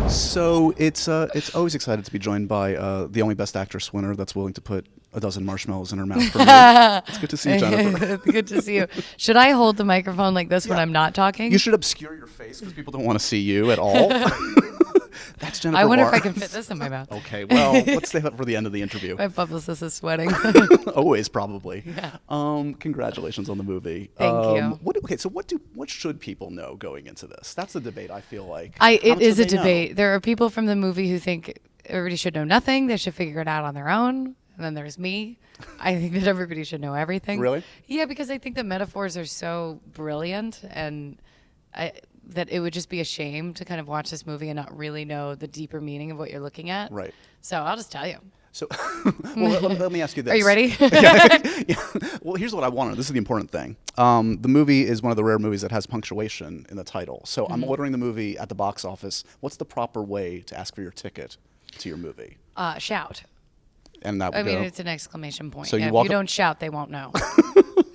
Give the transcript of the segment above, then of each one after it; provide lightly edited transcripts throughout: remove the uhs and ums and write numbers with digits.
So it's always excited to be joined by the only Best Actress winner that's willing to put a dozen marshmallows in her mouth for me. It's good to see you, Jennifer. Good to see you. Should I hold the microphone like this when I'm not talking? You should obscure your face because people don't want to see you at all. That's Jennifer. I wonder Barr. if I can fit this in my mouth. Okay, well, let's save that for the end of the interview. My publicist is sweating. Always, probably. Yeah. Congratulations on the movie. Thank you. What should people know going into this? That's the debate. I feel like It is a should they debate. know? There are people from the movie who think everybody should know nothing. They should figure it out on their own. And then there's me. I think that everybody should know everything. Really? Yeah, because I think the metaphors are so brilliant, and that it would just be a shame to kind of watch this movie and not really know the deeper meaning of what you're looking at. Right. So I'll just tell you. So, well, let me ask you this. Are you ready? Yeah. Well, here's what I want to know. This is the important thing. The movie is one of the rare movies that has punctuation in the title. So I'm ordering the movie at the box office. What's the proper way to ask for your ticket to your movie? Shout. And that would I mean, go. it's an exclamation point. So you If walk you don't shout, they won't know.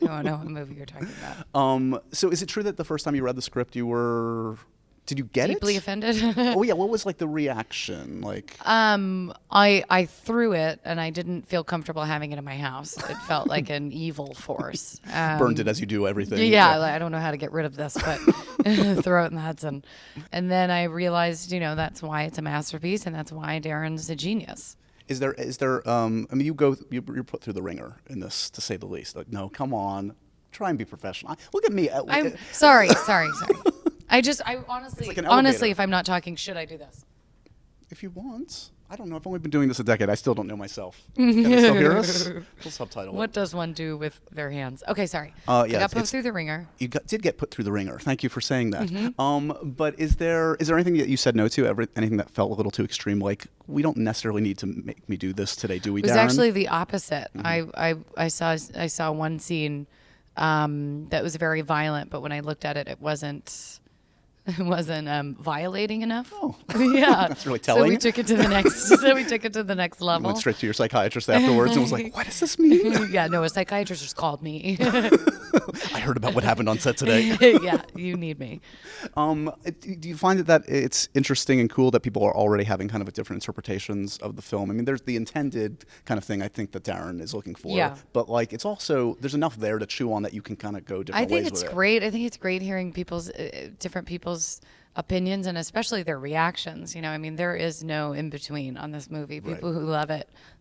They won't know what movie you're talking about. So is it true that the first time you read the script, did you get Deeply it? offended. Oh yeah. What was like the reaction? Like, I threw it, and I didn't feel comfortable having it in my house. It felt like an evil force. burned it as you do everything. Yeah, like, I don't know how to get rid of this, but throw it in the Hudson. And then I realized, that's why it's a masterpiece, and that's why Darren's a genius. Is there? I mean, you're put through the ringer in this, to say the least. Like, no, come on, try and be professional. Look at me. I'm sorry. I honestly, like an elevator. if I'm not talking, should I do this? If you want. I don't know. I've only been doing this a decade. I still don't know myself. Can they still hear us? We'll subtitle What it. does one do with their hands? Okay, sorry. Yeah, I got put through the ringer. You did get put through the ringer. Thank you for saying that. Mm-hmm. But is there anything that you said no to? Anything that felt a little too extreme? Like, we don't necessarily need to make me do this today, do we, Darren? It was actually the opposite. I saw one scene that was very violent, but when I looked at it, it wasn't violating enough. Oh, yeah, that's really telling. So we took it to the next. level. Went straight to your psychiatrist afterwards and was like, "What does this mean?" Yeah, no, a psychiatrist just called me. I heard about what happened on set today. Yeah, you need me. Do you find that it's interesting and cool that people are already having kind of different interpretations of the film? I mean, there's the intended kind of thing I think that Darren is looking for. Yeah. But like, it's also, there's enough there to chew on that you can kind of go different ways with it. I think it's great hearing different people's opinions, and especially their reactions. I mean, there is no in between on this movie. People who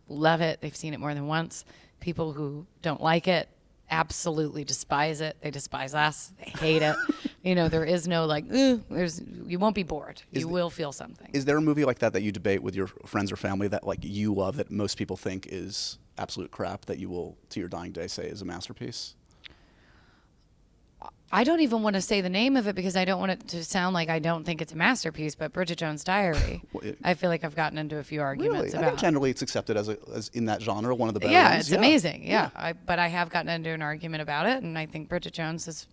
love it. They've seen it more than once. People who don't like it absolutely despise it. They despise us. They hate it. There is no like, you won't be bored. You will feel something. Is there a movie like that you debate with your friends or family that like you love that most people think is absolute crap that you will to your dying day say is a masterpiece? I don't even want to say the name of it because I don't want it to sound like I don't think it's a masterpiece, but Bridget Jones' Diary, I feel like I've gotten into a few arguments Really? about. I think generally it's accepted as in that genre, one of the better Yeah, ones. it's amazing. Yeah. But I have gotten into an argument about it, and I think Bridget Jones is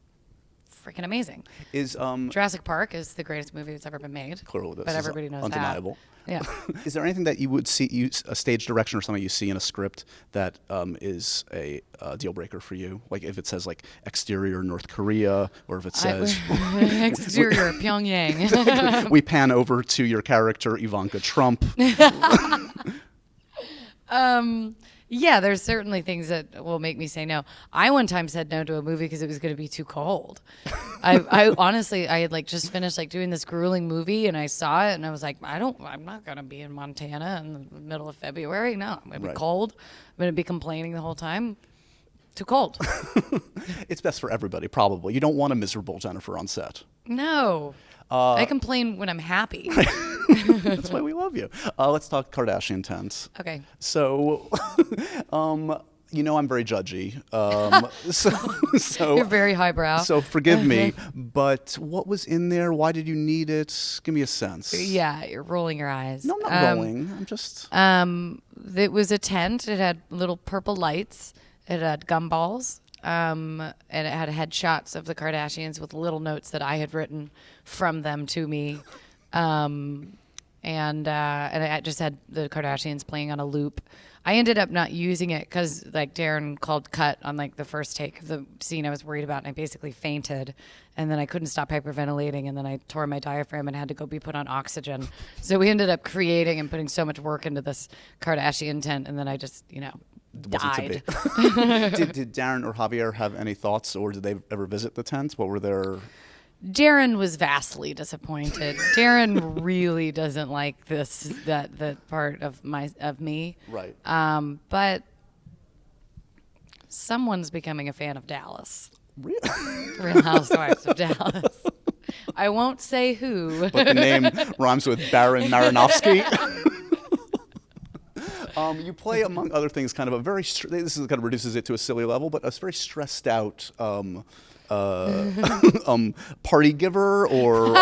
freaking amazing. Jurassic Park is the greatest movie that's ever been made. Clearly, this but is everybody knows undeniable. that. Yeah. Is there anything that you would see, a stage direction or something you see in a script that is a deal breaker for you? Like if it says like exterior North Korea, or if it says exterior Pyongyang. we pan over to your character Ivanka Trump. Yeah, there's certainly things that will make me say no. I one time said no to a movie because it was going to be too cold. I honestly, I had like just finished like doing this grueling movie, and I saw it, and I was like, I'm not going to be in Montana in the middle of February. No, I'm going to be cold. I'm going to be complaining the whole time. Too cold. It's best for everybody, probably. You don't want a miserable Jennifer on set. No. I complain when I'm happy. That's why we love you. Let's talk Kardashian Tent. Okay. So, I'm very judgy. So You're very highbrow. So forgive me, but what was in there? Why did you need it? Give me a sense. Yeah, you're rolling your eyes. No, I'm not rolling. I'm just. It was a tent. It had little purple lights. It had gumballs. And it had headshots of the Kardashians with little notes that I had written from them to me. and I just had the Kardashians playing on a loop. I ended up not using it because like Darren called cut on like the first take of the scene I was worried about, and I basically fainted, and then I couldn't stop hyperventilating, and then I tore my diaphragm and had to go be put on oxygen. So we ended up creating and putting so much work into this Kardashian tent, and then I just died. Did Darren or Javier have any thoughts, or did they ever visit the tent? What were their... Darren was vastly disappointed. Darren really doesn't like that part of me. Right. But someone's becoming a fan of Dallas. Really? Real Housewives of Dallas. I won't say who. But the name rhymes with Darren Aronofsky. You play, among other things, kind of a very... this is kind of reduces it to a silly level, but a very stressed out... party giver or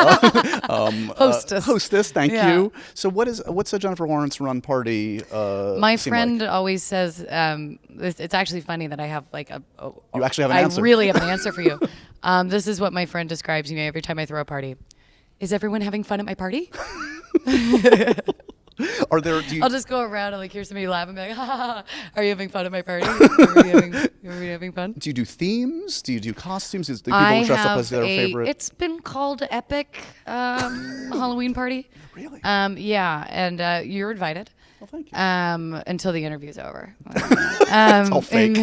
hostess. Thank you. So what's a Jennifer Lawrence run party? My friend always says it's actually funny that I have like you actually have an answer. I really have an answer for you. This is what my friend describes me every time I throw a party. Is everyone having fun at my party? Are there? I'll just go around and like hear somebody laugh and be like, ha, ha, ha. Are you having fun at my party? Are we having fun? Do you do themes? Do you do costumes? Do people dress up as their favorite? It's been called Epic Halloween Party. Really? Yeah, and you're invited. Well, thank you. Until the interview's over. It's all fake.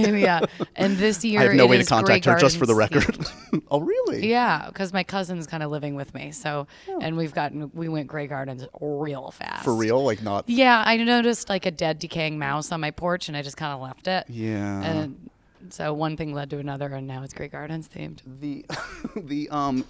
And this year I have no way to is contact Grey her, just for the Gardens record. themed. Oh, really? Yeah, because my cousin's kind of living with me, so and we went Grey Gardens real fast. For real, like not. Yeah, I noticed like a dead, decaying mouse on my porch, and I just kind of left it. Yeah. And so one thing led to another, and now it's Grey Gardens themed.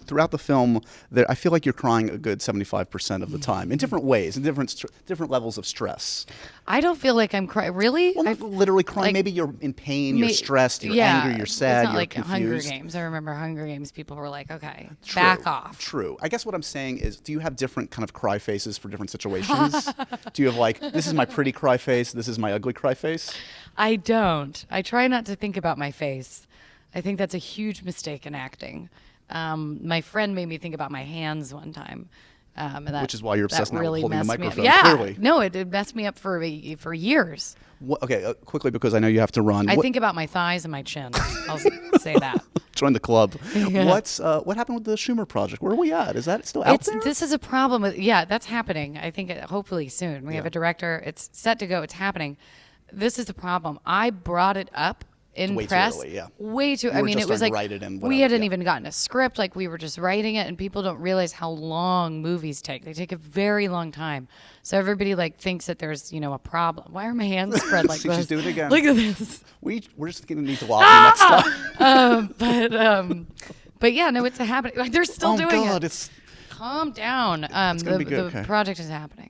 Throughout the film, I feel like you're crying a good 75% of the time in different ways, in different levels of stress. I don't feel like I'm crying. Really? Well, not literally crying. like, maybe you're in pain, you're stressed, you're angry, you're sad, it's not you're like confused. Hunger Games. I remember Hunger Games. People were like, "Okay, back off." True. I guess what I'm saying is, do you have different kind of cry faces for different situations? Do you have like, this is my pretty cry face, this is my ugly cry face? I don't. I try not to think about my face. I think that's a huge mistake in acting. My friend made me think about my hands one time. And which is why you're obsessed now with holding the microphone, yeah. clearly. No, it messed me up for years. Okay, quickly, because I know you have to run. I think about my thighs and my chin. I'll say that. Join the club. Yeah. What happened with the Schumer Project? Where are we at? Is that still out there? This is a problem with, that's happening. I think hopefully soon. We have a director. It's set to go. It's happening. This is the problem. I brought it up in way press. Too early, yeah. Way too. I mean, it was like write it and we hadn't even gotten a script. Like we were just writing it, and people don't realize how long movies take. They take a very long time. So everybody like thinks that there's a problem. Why are my hands spread like this? Just do it again. Look at this. We're just gonna need to lobby next time. But yeah, no, it's happening. They're still doing it. It's Calm down. gonna be good. The project is happening.